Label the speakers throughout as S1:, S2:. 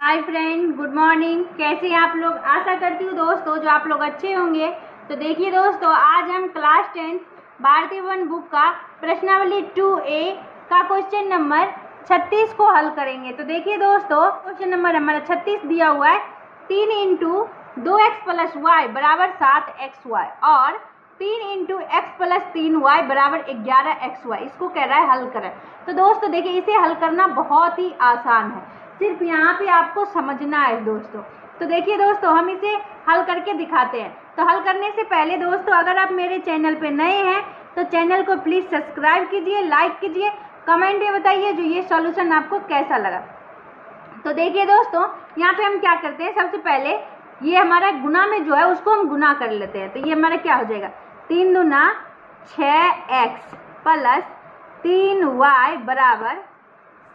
S1: Hi friend, good morning. कैसे हैं आप लोग? आशा करती हूँ दोस्तों जो आप लोग अच्छे होंगे। तो देखिए दोस्तों, आज हम क्लास 10 भारतीय वन बुक का प्रश्नावली 2A का क्वेश्चन नंबर 36 को हल करेंगे। तो देखिए दोस्तों, क्वेश्चन नंबर हमारा 36 दिया हुआ है 3 इंटू 2x प्लस वाई बराबर 7xy और 3 इंटू एक्स प्लस 3y बराबर 11xy। इसको कह रहा है हल करें। तो दोस्तों देखिए, इसे हल करना बहुत ही आसान है, सिर्फ यहाँ पे आपको समझना है दोस्तों। तो देखिए दोस्तों, हम इसे हल करके दिखाते हैं। तो हल करने से पहले दोस्तों, अगर आप मेरे चैनल पे नए हैं तो चैनल को प्लीज़ सब्सक्राइब कीजिए, लाइक कीजिए, कमेंट में बताइए जो ये सॉल्यूशन आपको कैसा लगा। तो देखिए दोस्तों, यहाँ पे हम क्या करते हैं, सबसे पहले ये हमारा गुना में जो है उसको हम गुना कर लेते हैं। तो ये हमारा क्या हो जाएगा, 3 दूना 6x प्लस 3y बराबर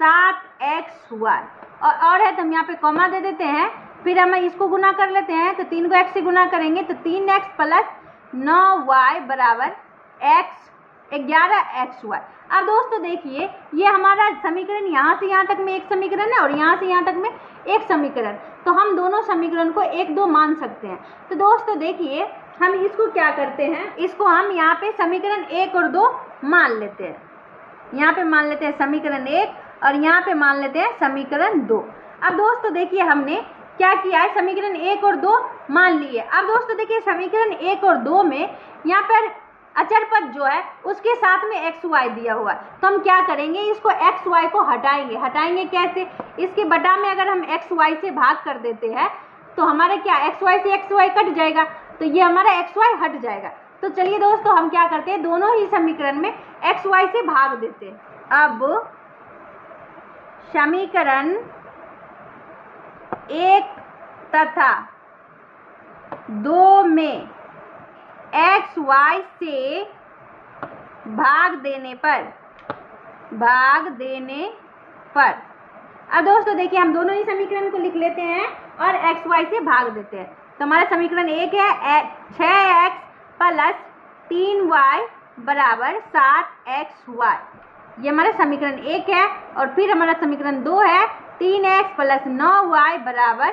S1: 7xy। और है तो हम यहाँ पे कॉमा दे देते हैं, फिर हम इसको गुना कर लेते हैं। तो 3 को x से गुना करेंगे तो 3x प्लस 9y बराबर 11xy। अब दोस्तों देखिए, ये हमारा समीकरण यहाँ से यहाँ तक में एक समीकरण है और यहाँ से यहाँ तक में एक समीकरण। तो हम दोनों समीकरण को 1, 2 मान सकते हैं। तो दोस्तों देखिए, हम इसको क्या करते हैं, इसको हम यहाँ पे समीकरण 1 और 2 मान लेते हैं। यहाँ पे मान लेते हैं समीकरण 1 और यहाँ पे मान लेते हैं समीकरण 2। अब दोस्तों देखिए, हमने क्या किया है, समीकरण 1 और 2 मान लिए। अब दोस्तों देखिए, समीकरण 1 और 2 में यहाँ पर अचर पद जो है उसके साथ में एक्स वाई दिया हुआ है। तो हम क्या करेंगे, इसको एक्स वाई को हटाएंगे कैसे, इसके बटा में अगर हम एक्स वाई से भाग कर देते हैं तो हमारा क्या, एक्स वाई से एक्स वाई कट जाएगा, तो ये हमारा एक्स वाई हट जाएगा। तो चलिए दोस्तों, हम क्या करते हैं, दोनों ही समीकरण में एक्स वाई से भाग देते हैं। अब समीकरण 1 तथा 2 में एक्स वाई से भाग देने पर अब दोस्तों देखिए, हम दोनों ही समीकरण को लिख लेते हैं और एक्स वाई से भाग देते हैं। तो हमारा समीकरण 1 है 6x प्लस 3y बराबर 7xy। ये हमारा समीकरण 1 है। और फिर हमारा समीकरण 2 है 3x प्लस 9y बराबर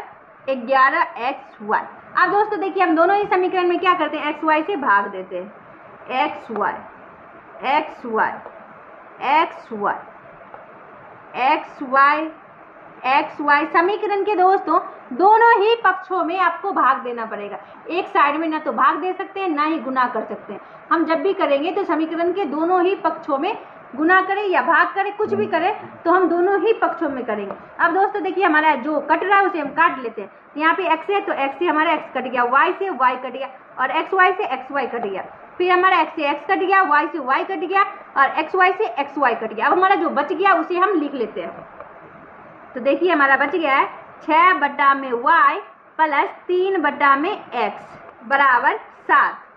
S1: 11xy। अब दोस्तों देखिए, हम दोनों ही समीकरण में क्या करते हैं, एक्स वाई से भाग देते हैं। X y x y x y x y x y समीकरण के दोस्तों दोनों ही पक्षों में आपको भाग देना पड़ेगा। एक साइड में ना तो भाग दे सकते हैं, ना ही गुना कर सकते हैं। हम जब भी करेंगे तो समीकरण के दोनों ही पक्षों में गुना करें या भाग करें, कुछ भी करें, तो हम दोनों ही पक्षों में करेंगे। अब दोस्तों देखिए, हमारा जो कट रहा है उसे हम काट लेते हैं। यहाँ पे x है तो x से हमारा x कट गया, y से y कट गया और xy से xy कट गया। फिर हमारा x से x कट गया, y से y कट गया और xy से xy कट गया। अब हमारा जो बच गया उसे हम लिख लेते हैं। तो देखिए, हमारा बच गया है 6 बटा में y प्लस 3 बटा में x बराबर 7।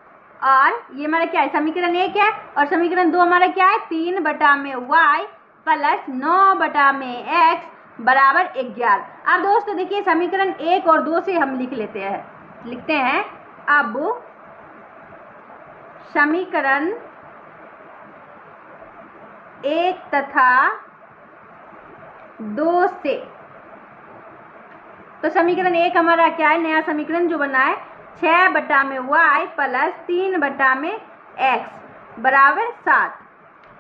S1: और ये हमारा क्या है, समीकरण 1 है। और समीकरण 2 हमारा क्या है, 3 बटा में y प्लस 9 बटा में x बराबर 11। अब दोस्तों देखिए, समीकरण 1 और 2 से हम लिखते हैं। अब समीकरण 1 तथा 2 से, तो समीकरण 1 हमारा क्या है, नया समीकरण जो बना है 6 बटा में y प्लस 3 बटा में x बराबर 7।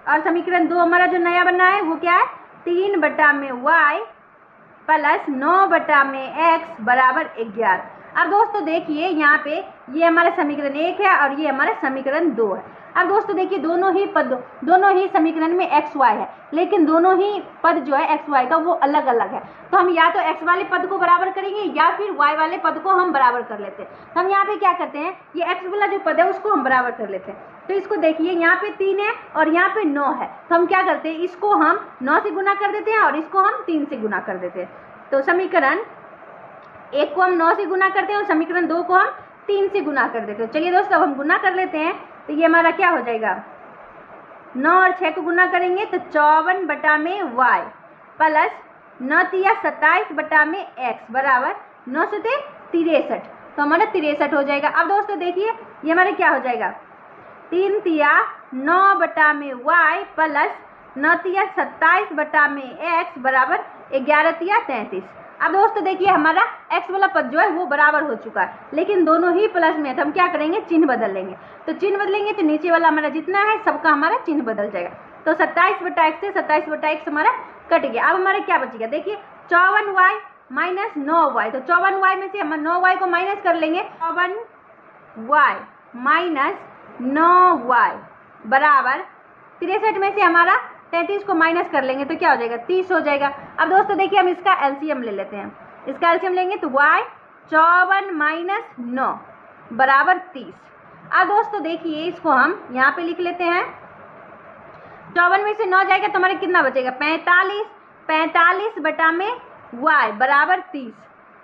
S1: और समीकरण 2 हमारा जो नया बना है वो क्या है, 3 बटा में y प्लस 9 बटा में x बराबर 11। अब दोस्तों देखिए, यहाँ पे ये हमारा समीकरण 1 है और ये हमारा समीकरण 2 है। अब दोस्तों देखिए, दोनों ही समीकरण में एक्स वाई है, लेकिन दोनों ही पद जो है एक्स वाई का वो अलग अलग है। तो हम या तो एक्स वाले पद को बराबर करेंगे या फिर वाई वाले पद को हम बराबर कर लेते हैं। तो हम यहाँ पे क्या करते हैं, ये एक्स वाला जो पद है उसको हम बराबर कर लेते हैं। तो इसको देखिए, यहाँ पे 3 है और यहाँ पे 9 है। तो हम क्या करते हैं, इसको हम 9 से गुना कर देते हैं और इसको हम 3 से गुना कर देते हैं। तो समीकरण 1 को हम 9 से गुना करते हैं और समीकरण 2 को हम 3 से गुना कर देते हैं। चलिए दोस्तों, अब हम गुना कर लेते हैं। तो ये हमारा क्या हो जाएगा, 9 और 6 को गुना करेंगे तो 54 बटा में y प्लस 9 तिया 27 बटा में x बराबर 9 से 63। तो हमारा 63 हो जाएगा। अब दोस्तों देखिए, ये हमारा क्या हो जाएगा, 3 तिया 9 बटा में y प्लस 9 तिया 27 बटा में x बराबर 11 तिया 33। अब दोस्तों देखिए हमारा x वाला पद जो है वो बराबर हो चुका है, लेकिन दोनों ही प्लस में है, तो हम क्या करेंगे, चिन्ह बदल लेंगे। तो चिन्ह बदलेंगे तो नीचे वाला हमारा जितना है सबका हमारा चिन्ह बदल जाएगा। तो 27/x से 27/x हमारा कट गया। अब हमारा क्या बचेगा, देखिए 54y माइनस 9y। तो 54y में से हम 9y को माइनस कर लेंगे। 54y माइनस 9y बराबर 63 में से हमारा 33 को माइनस कर लेंगे तो क्या हो जाएगा, 30 हो जाएगा। अब दोस्तों देखिए हम इसका एलसीएम ले लेते हैं। इसका एलसीएम लेंगे तो y 54 माइनस 9 बराबर 30। अब दोस्तों देखिए इसको हम यहाँ पे लिख लेते हैं। 54 में से 9 जाएगा तो हमारे कितना बचेगा, 45। 45 बटा में y बराबर 30।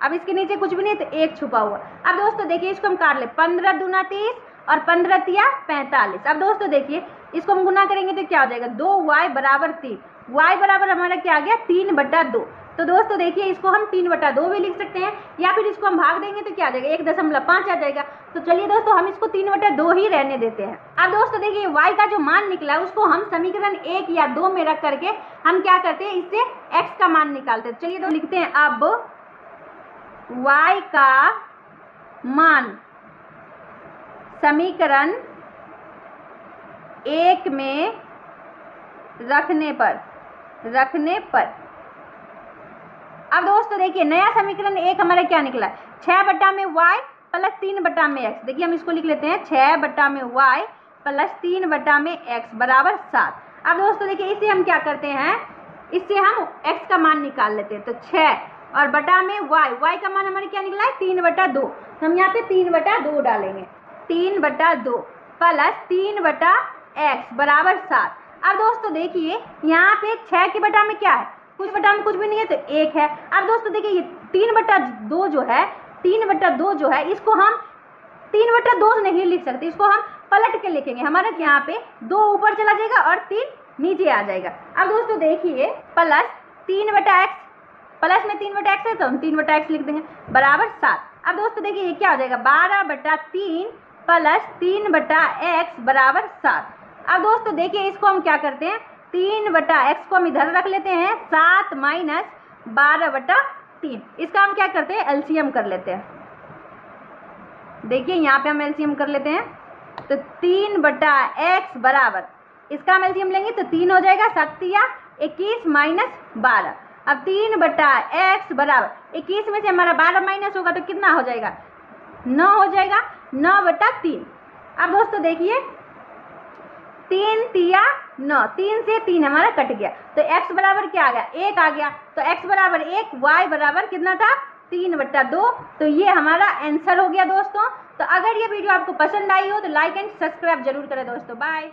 S1: अब इसके नीचे कुछ भी नहीं तो 1 छुपा हुआ। अब दोस्तों देखिए इसको हम काट ले, 15 दूना 30 और 15 तिया 45। अब दोस्तों देखिए इसको हम गुना करेंगे तो क्या हो जाएगा, 2y बराबर 3। y बराबर हमारा क्या आ गया, 3/2। तो दोस्तों देखिए इसको हम 3/2 भी लिख सकते हैं, या फिर इसको हम भाग देंगे तो क्या आ जाएगा, 1.5 आ जाएगा। तो चलिए दोस्तों हम इसको 3/2 ही रहने देते हैं। अब दोस्तों देखिए y का जो मान निकला है उसको हम समीकरण 1 या 2 में रख करके हम क्या करते हैं, इससे x का मान निकालते हैं। चलिए तो लिखते हैं, अब y का मान समीकरण 1 में रखने पर अब दोस्तों देखिए नया समीकरण 1 हमारा क्या निकला है, 6 बटा में y प्लस 3 बटा में x। देखिए हम इसको लिख लेते हैं, 6 बटा में y प्लस 3 बटा में x बराबर 7। अब दोस्तों देखिए इसे हम क्या करते हैं, इससे हम x का मान निकाल लेते हैं। तो 6 और बटा में y का मान हमारे क्या निकला है, 3/2। तो हम यहाँ पे 3/2 डालेंगे, 3/2 प्लस 3/x बराबर 7। अब दोस्तों देखिए यहाँ पे 6 के बटा में क्या है, कुछ बटा में कुछ भी नहीं है तो 1 है। अब दोस्तों देखिए ये 3/2 जो है, 3/2 जो है इसको हम 3/2 नहीं लिख सकते, इसको हम पलट के लिखेंगे। हमारा यहाँ पे 2 ऊपर चला जाएगा और 3 नीचे आ जाएगा। अब दोस्तों देखिए प्लस 3/x, प्लस में 3/x है तो हम 3/x लिख देंगे बराबर 7। अब दोस्तों देखिए ये क्या हो जाएगा, 12/3 प्लस 3/x बराबर 7। अब दोस्तों देखिए इसको हम क्या करते हैं, 3/x को हम इधर रख लेते हैं, 7 माइनस 12/3। इसका हम क्या करते हैं, एलसीएम कर लेते हैं। देखिए यहाँ पे हम एलसीएम कर लेते हैं, तो 3/x बराबर, इसका हम एलसीएम लेंगे तो 3 हो जाएगा, 7 या 21 माइनस 12। अब 3/x बराबर 21 में से हमारा 12 माइनस होगा तो कितना हो जाएगा, 9 हो जाएगा, 9/3। अब दोस्तों देखिए 3 तिया 9, 3 से 3 हमारा कट गया, तो x बराबर क्या आ गया, 1 आ गया। तो x बराबर 1, y बराबर कितना था, 3/2। तो ये हमारा आंसर हो गया दोस्तों। तो अगर ये वीडियो आपको पसंद आई हो तो लाइक एंड सब्सक्राइब जरूर करें दोस्तों। बाय।